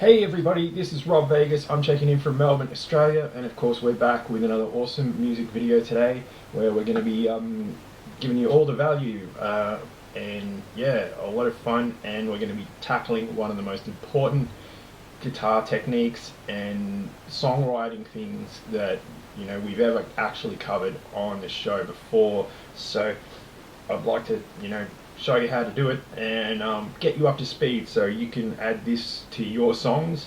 Hey everybody, this is Rob Vegas. I'm checking in from Melbourne, Australia, and of course we're back with another awesome music video today where we're going to be giving you all the value and yeah, a lot of fun, and we're going to be tackling one of the most important guitar techniques and songwriting things that we've ever actually covered on this show before. So I'd like to show you how to do it and get you up to speed so you can add this to your songs.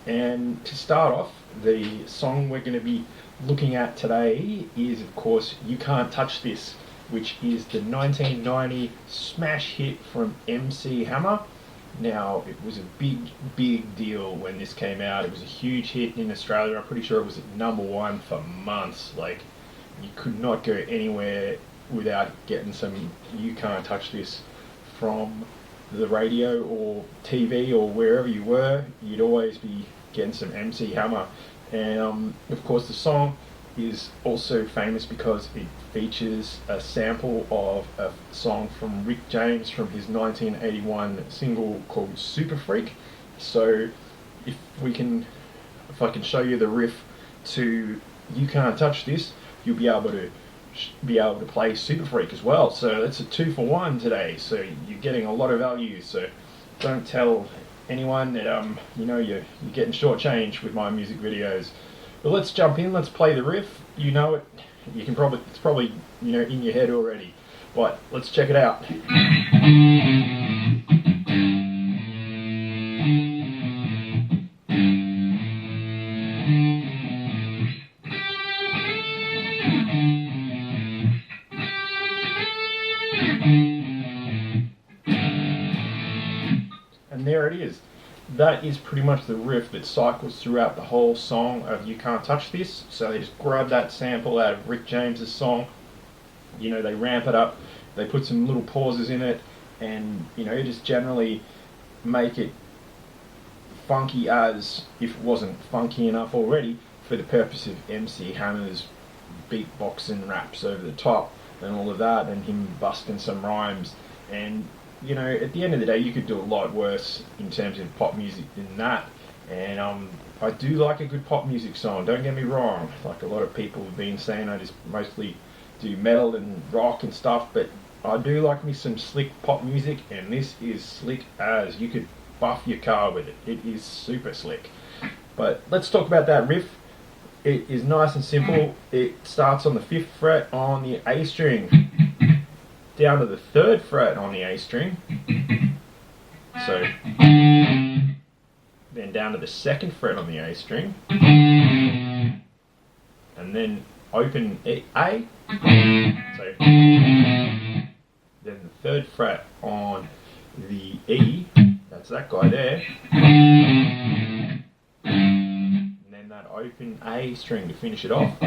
And to start off, the song we're going to be looking at today is of course You Can't Touch This, which is the 1990 smash hit from MC Hammer. Now, it was a big deal when this came out. It was a huge hit in Australia. I'm pretty sure it was at #1 for months. Like, you could not go anywhere without getting some You Can't Touch This from the radio or TV or wherever you were. You'd always be getting some MC Hammer. And of course the song is also famous because it features a sample of a song from Rick James from his 1981 single called Super Freak. So if I can show you the riff to You Can't Touch This, you'll be able to play Super Freak as well. So that's a 2-for-1 today. So you're getting a lot of value. So don't tell anyone that you're getting shortchanged with my music videos. But let's jump in. Let's play the riff. You know it. It's probably in your head already. But let's check it out. And there it is. That is pretty much the riff that cycles throughout the whole song of You Can't Touch This. So they just grab that sample out of Rick James's song, they ramp it up, they put some little pauses in it, and just generally make it funky as if it wasn't funky enough already for the purpose of MC Hammer's beatboxing raps over the top and all of that, and him busting some rhymes. And at the end of the day, you could do a lot worse in terms of pop music than that. And I do like a good pop music song, don't get me wrong. Like a lot of people have been saying, I just mostly do metal and rock and stuff, but I do like me some slick pop music, and this is slick as. You could buff your car with it. It is super slick. But let's talk about that riff. It is nice and simple. It starts on the 5th fret on the A string, down to the 3rd fret on the A string, so then down to the 2nd fret on the A string, and then open A, so then the 3rd fret on the E, that's that guy there, and then that open A string to finish it off.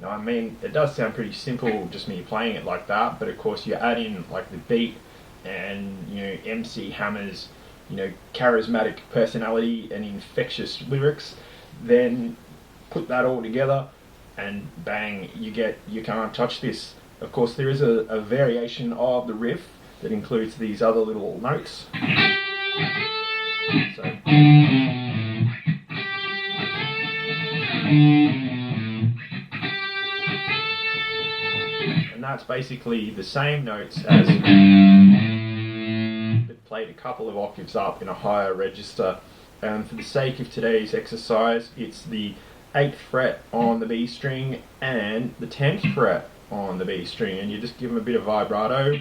I mean, it does sound pretty simple just me playing it like that, but of course you add in like the beat and MC Hammer's charismatic personality and infectious lyrics, then put that all together and bang, you get You Can't Touch This. Of course there is a variation of the riff that includes these other little notes. So and that's basically the same notes as but played a couple of octaves up in a higher register. And for the sake of today's exercise, it's the 8th fret on the B string and the 10th fret on the B string, and you just give them a bit of vibrato.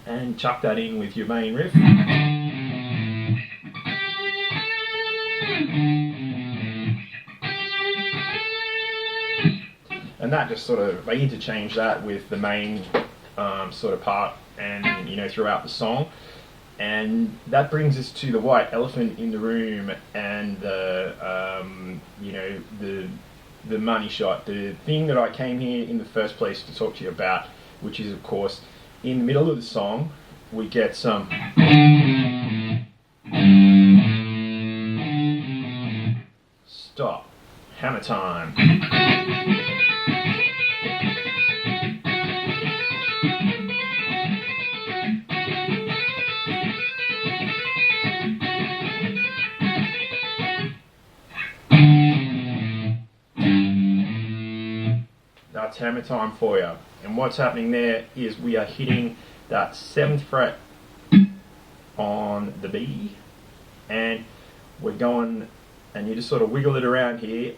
And chuck that in with your main riff. And that just they interchange that with the main sort of part and throughout the song. And that brings us to the white elephant in the room and the money shot, the thing that I came here in the first place to talk to you about, which is of course in the middle of the song we get some stop. Hammer time. That's hammer time for you. And what's happening there is we are hitting that 7th fret on the B, and we're going, and you just sort of wiggle it around here.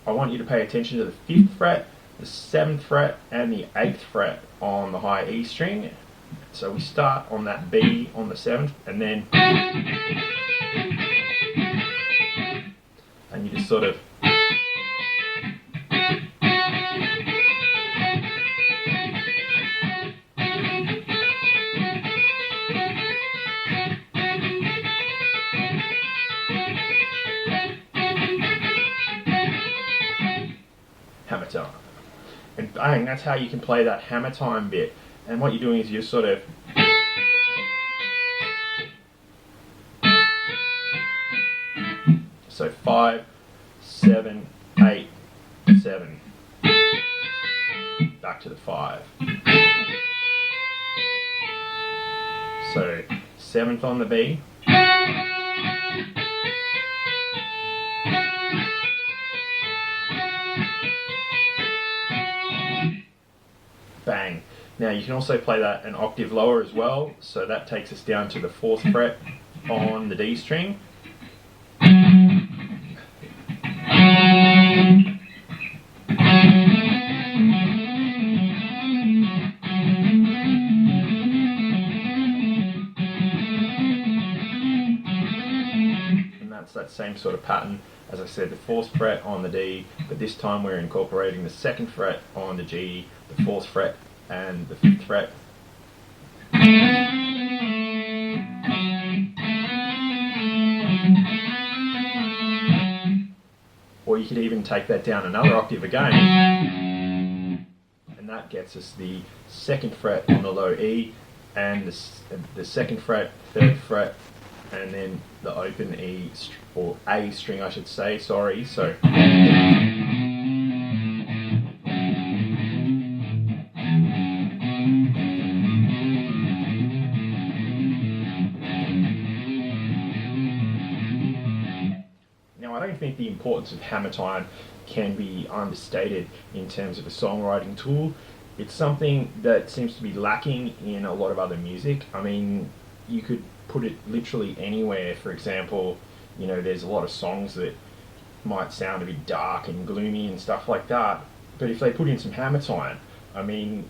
I want you to pay attention to the 5th fret, the 7th fret, and the 8th fret on the high E string. So we start on that B on the 7th, and then, and you just sort of hammer time. And bang, that's how you can play that hammer time bit. And what you're doing is you're sort of so 5, 7, 8, 7. Back to the 5. So 7th on the B. Bang. Now you can also play that an octave lower as well, so that takes us down to the 4th fret on the D string. And that's that same sort of pattern. As I said, the 4th fret on the D, but this time we're incorporating the 2nd fret on the G, the 4th fret and the 5th fret. Or you could even take that down another octave again, and that gets us the 2nd fret on the low E, and the 2nd fret, 3rd fret, and then the open E, or A string I should say, sorry, so. Now I don't think the importance of hammer time can be understated in terms of a songwriting tool. It's something that seems to be lacking in a lot of other music. I mean, you could put it literally anywhere. For example, you know, there's a lot of songs that might sound a bit dark and gloomy and stuff like that, but if they put in some hammer time, I mean,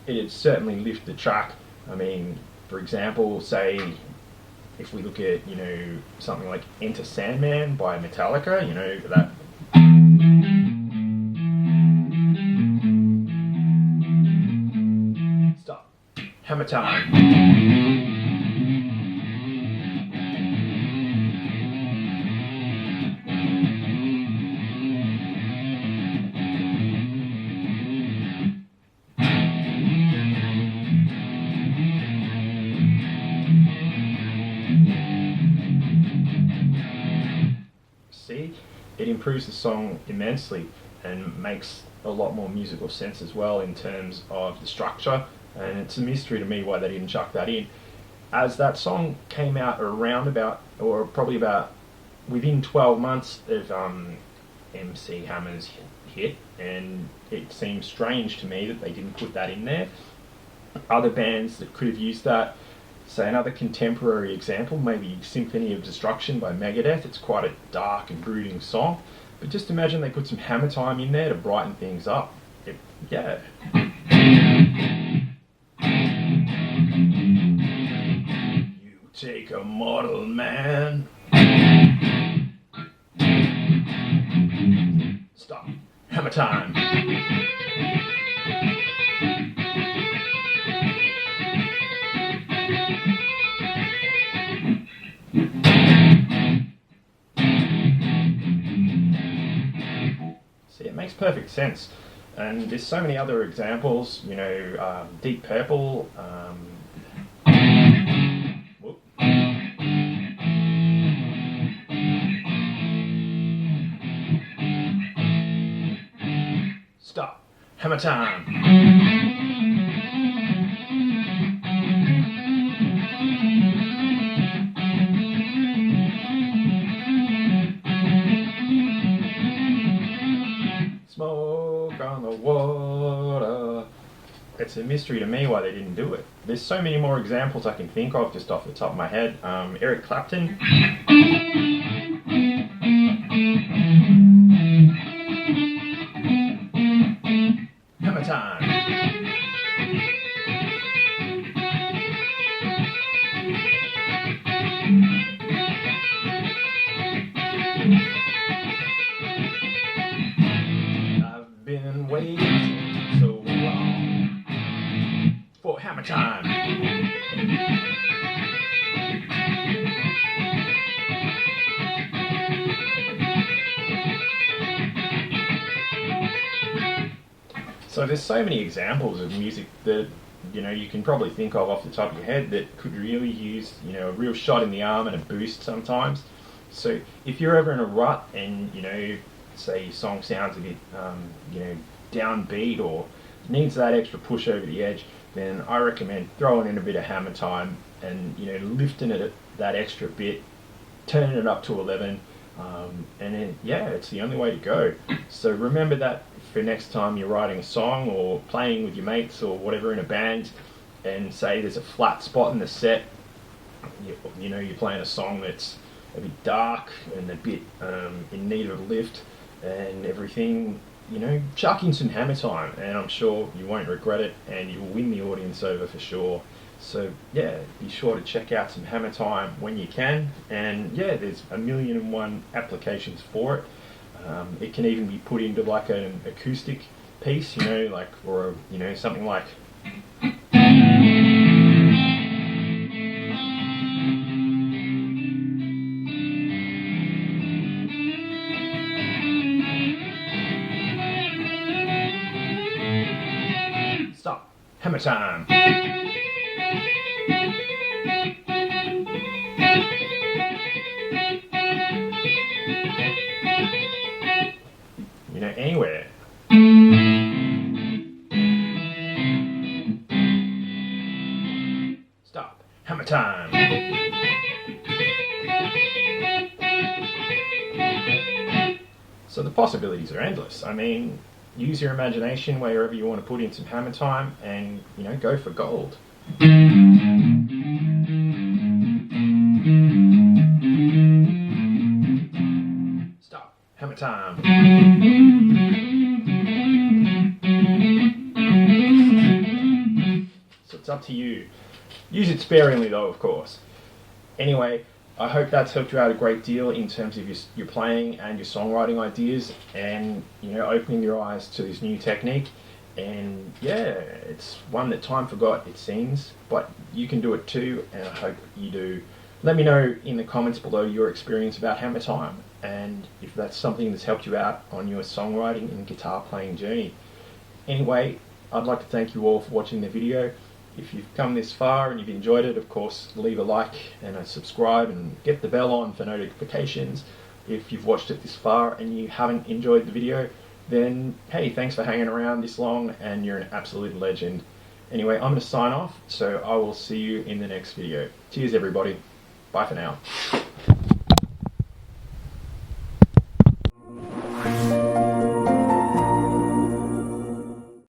it'd certainly lift the track. I mean, for example, say if we look at, you know, something like Enter Sandman by Metallica, you know, that stop, hammer time. See, it improves the song immensely and makes a lot more musical sense as well in terms of the structure, and it's a mystery to me why they didn't chuck that in. As that song came out around about, or probably about within 12 months of MC Hammer's hit, and it seems strange to me that they didn't put that in there. Other bands that could have used that, say another contemporary example, maybe Symphony of Destruction by Megadeth. It's quite a dark and brooding song, but just imagine they put some hammer time in there to brighten things up. Yeah. You take a mortal man. Stop. Hammer time. See, it makes perfect sense, and there's so many other examples. You know, Deep Purple. Whoop. Hammer time! Smoke on the water. It's a mystery to me why they didn't do it. There's so many more examples I can think of just off the top of my head. Eric Clapton. Hammer time. I've been waiting so long for hammer time. So there's so many examples of music that you can probably think of off the top of your head that could really use a real shot in the arm and a boost sometimes. So if you're ever in a rut and say your song sounds a bit downbeat or needs that extra push over the edge, then I recommend throwing in a bit of hammer time and lifting it that extra bit, turning it up to 11, and then it's the only way to go. So remember that for next time you're writing a song or playing with your mates or whatever in a band, and say there's a flat spot in the set, you're playing a song that's a bit dark and a bit in need of a lift and everything, chuck in some hammer time and I'm sure you won't regret it and you'll win the audience over for sure. So be sure to check out some hammer time when you can, and there's 1,000,001 applications for it. It can even be put into like an acoustic piece, or something like. Stop. Hammer time. Anywhere. Stop. Hammer time. So the possibilities are endless. I mean, use your imagination wherever you want to put in some hammer time and, go for gold. Stop. Hammer time. So it's up to you. Use it sparingly though, of course. Anyway, I hope that's helped you out a great deal in terms of your playing and your songwriting ideas, and opening your eyes to this new technique. And it's one that time forgot, it seems, but you can do it too, and I hope you do. Let me know in the comments below your experience about hammer time, and if that's something that's helped you out on your songwriting and guitar playing journey. Anyway, I'd like to thank you all for watching the video. If you've come this far and you've enjoyed it, of course, leave a like and a subscribe and get the bell on for notifications. If you've watched it this far and you haven't enjoyed the video, then hey, thanks for hanging around this long and you're an absolute legend. Anyway, I'm going to sign off, so I will see you in the next video. Cheers everybody. Bye for now.